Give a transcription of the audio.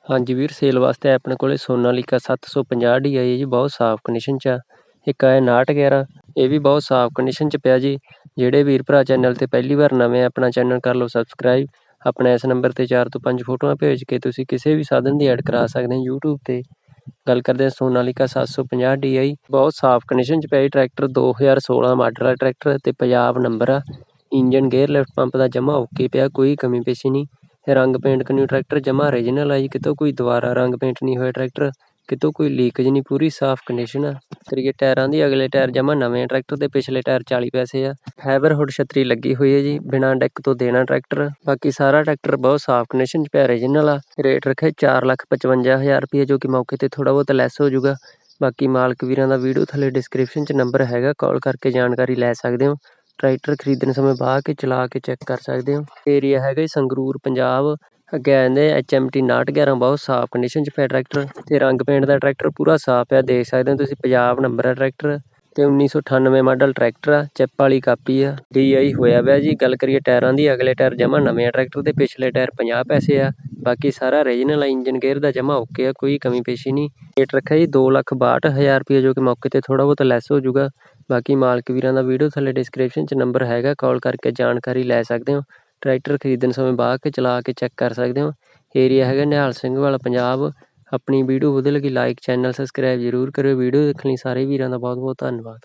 ਹਾਂਜੀ ਵੀਰ, ਸੇਲ ਵਾਸਤੇ ਆਪਣੇ ਕੋਲੇ ਸੋਨਾਲੀਕਾ 750 DI ਹੈ ਜੀ, ਬਹੁਤ ਸਾਫ਼ ਕੰਡੀਸ਼ਨ 'ਚ ਆ। ਇੱਕ ਹੈ 5911, ਇਹ ਵੀ ਬਹੁਤ ਸਾਫ਼ ਕੰਡੀਸ਼ਨ 'ਚ ਪਿਆ ਜੀ। ਜਿਹੜੇ ਵੀਰ ਭਰਾ ਚੈਨਲ 'ਤੇ ਪਹਿਲੀ ਵਾਰ ਨਵੇਂ, ਆਪਣਾ ਚੈਨਲ ਕਰ ਲਓ ਸਬਸਕ੍ਰਾਈਬ। ਆਪਣਾ ਇਸ ਨੰਬਰ 'ਤੇ 4 ਤੋਂ 5 ਫੋਟੋਆਂ ਭੇਜ ਕੇ ਤੁਸੀਂ ਕਿਸੇ ਵੀ ਸਾਧਨ ਦੀ ਐਡ ਕਰਾ ਸਕਦੇ ਹੋ YouTube 'ਤੇ। ਗੱਲ ਕਰਦੇ ਹਾਂ ਸੋਨਾਲੀਕਾ 750 DI, ਬਹੁਤ ਸਾਫ਼ ਕੰਡੀਸ਼ਨ 'ਚ ਪਿਆ ਜੀ ਟਰੈਕਟਰ। 2016 ਮਾਡਲ ਆ ਟਰੈਕਟਰ ਅਤੇ ਪੰਜਾਬ ਨੰਬਰ ਆ। ਇੰਜਨ ਗੇਅਰ ਲਿਫਟ ਪੰਪ ਦਾ ਜਮ੍ਹਾਂ ਓਕੇ ਪਿਆ, ਕੋਈ ਕਮੀ ਪੇਸ਼ੀ ਨਹੀਂ। ਰੰਗ ਪੇਂਟ ਕਨੀ ਟਰੈਕਟਰ ਜਮ੍ਹਾਂ ਓਰੀਜਨਲ ਆ ਜੀ, ਕਿਤੋਂ ਕੋਈ ਦੁਬਾਰਾ ਰੰਗ ਪੇਂਟ ਨਹੀਂ ਹੋਇਆ ਟਰੈਕਟਰ, ਕਿਤੋਂ ਕੋਈ ਲੀਕੇਜ ਨਹੀਂ, ਪੂਰੀ ਸਾਫ਼ ਕੰਡੀਸ਼ਨ ਆ। ਕਰੀਏ ਟਾਇਰਾਂ ਦੀ, ਅਗਲੇ ਟਾਇਰ ਜਮ੍ਹਾਂ ਨਵੇਂ ਟਰੈਕਟਰ ਦੇ, ਪਿਛਲੇ ਟਾਇਰ 40 ਪੈਸੇ ਆ। ਫਾਈਬਰ ਹੁੱਡ ਛਤਰੀ ਲੱਗੀ ਹੋਈ ਹੈ ਜੀ, ਬਿਨਾਂ ਡੈਕ ਤੋਂ ਦੇਣਾ ਟਰੈਕਟਰ। ਬਾਕੀ ਸਾਰਾ ਟਰੈਕਟਰ ਬਹੁਤ ਸਾਫ਼ ਕੰਡੀਸ਼ਨ 'ਚ ਪਿਆ, ਓਰੀਜਨਲ ਆ। ਰੇਟ ਰੱਖਿਆ 4,55,000 ਰੁਪਏ, ਜੋ ਕਿ ਮੌਕੇ 'ਤੇ ਥੋੜ੍ਹਾ ਬਹੁਤ ਲੈਸ ਹੋ ਜੂਗਾ। ਬਾਕੀ ਮਾਲਕ ਵੀਰਾਂ ਦਾ ਵੀਡੀਓ ਥੱਲੇ ਡਿਸਕ੍ਰਿਪਸ਼ਨ 'ਚ ਨੰਬਰ ਹੈਗਾ, ਕਾਲ ਕਰਕੇ ਜਾਣਕਾਰੀ ਲੈ ਸਕਦੇ ਹੋ। ਟਰੈਕਟਰ ਖਰੀਦਣ ਸਮੇਂ ਬਾਹ ਕੇ ਚਲਾ ਕੇ ਚੈੱਕ ਕਰ ਸਕਦੇ ਹੋ। ਏਰੀਆ ਹੈਗਾ ਜੀ ਸੰਗਰੂਰ, ਪੰਜਾਬ। ਅੱਗੇ ਆ ਜਾਂਦੇ HMT 5911, ਬਹੁਤ ਸਾਫ਼ ਕੰਡੀਸ਼ਨ 'ਚ ਪਿਆ ਟਰੈਕਟਰ ਅਤੇ ਰੰਗ ਪੇਂਟ ਦਾ ਟਰੈਕਟਰ ਪੂਰਾ ਸਾਫ਼ ਪਿਆ, ਦੇਖ ਸਕਦੇ ਹੋ ਤੁਸੀਂ। ਪੰਜਾਬ ਨੰਬਰ ਆ ਟਰੈਕਟਰ ਅਤੇ 1998 ਮਾਡਲ ਟਰੈਕਟਰ ਆ, ਚਿੱਪ ਵਾਲੀ ਕਾਪੀ ਆ। DI ਹੋਇਆ ਪਿਆ ਜੀ। ਗੱਲ ਕਰੀਏ ਟਾਇਰਾਂ ਦੀ, ਅਗਲੇ ਟਾਇਰ ਜਮ੍ਹਾਂ ਨਵੇਂ ਆ ਟਰੈਕਟਰ ਦੇ, ਪਿਛਲੇ ਟਾਇਰ 50 ਪੈਸੇ ਆ। ਬਾਕੀ ਸਾਰਾ ਓਰੀਜਨਲ ਆ, ਇੰਜਨ ਗੇਅਰ ਦਾ ਜਮ੍ਹਾਂ ਓਕੇ ਆ, ਕੋਈ ਕਮੀ ਪੇਸ਼ੀ ਨਹੀਂ। ਰੇਟ ਰੱਖਿਆ ਜੀ 2,62,000 ਰੁਪਏ, ਜੋ ਕਿ ਮੌਕੇ 'ਤੇ ਥੋੜ੍ਹਾ ਬਹੁਤ ਲੈਸ ਹੋ ਜੂਗਾ। ਬਾਕੀ ਮਾਲਕ ਵੀਰਾਂ ਦਾ ਵੀਡੀਓ ਥੱਲੇ ਡਿਸਕ੍ਰਿਪਸ਼ਨ 'ਚ ਨੰਬਰ ਹੈਗਾ, ਕਾਲ ਕਰਕੇ ਜਾਣਕਾਰੀ ਲੈ ਸਕਦੇ ਹੋ। ਟਰੈਕਟਰ ਖਰੀਦਣ ਸਮੇਂ ਬਾਹ ਕੇ ਚਲਾ ਕੇ ਚੈੱਕ ਕਰ ਸਕਦੇ ਹੋ। ਏਰੀਆ ਹੈਗਾ ਨਿਹਾਲ ਸਿੰਘ ਵਾਲਾ, ਪੰਜਾਬ। ਆਪਣੀ ਵੀਡੀਓ ਵਧੀਆ ਲੱਗੀ ਲਾਈਕ, ਚੈਨਲ ਸਬਸਕ੍ਰਾਈਬ ਜ਼ਰੂਰ ਕਰਿਓ। ਵੀਡੀਓ ਦੇਖਣ ਲਈ ਸਾਰੇ ਵੀਰਾਂ ਦਾ ਬਹੁਤ ਬਹੁਤ ਧੰਨਵਾਦ।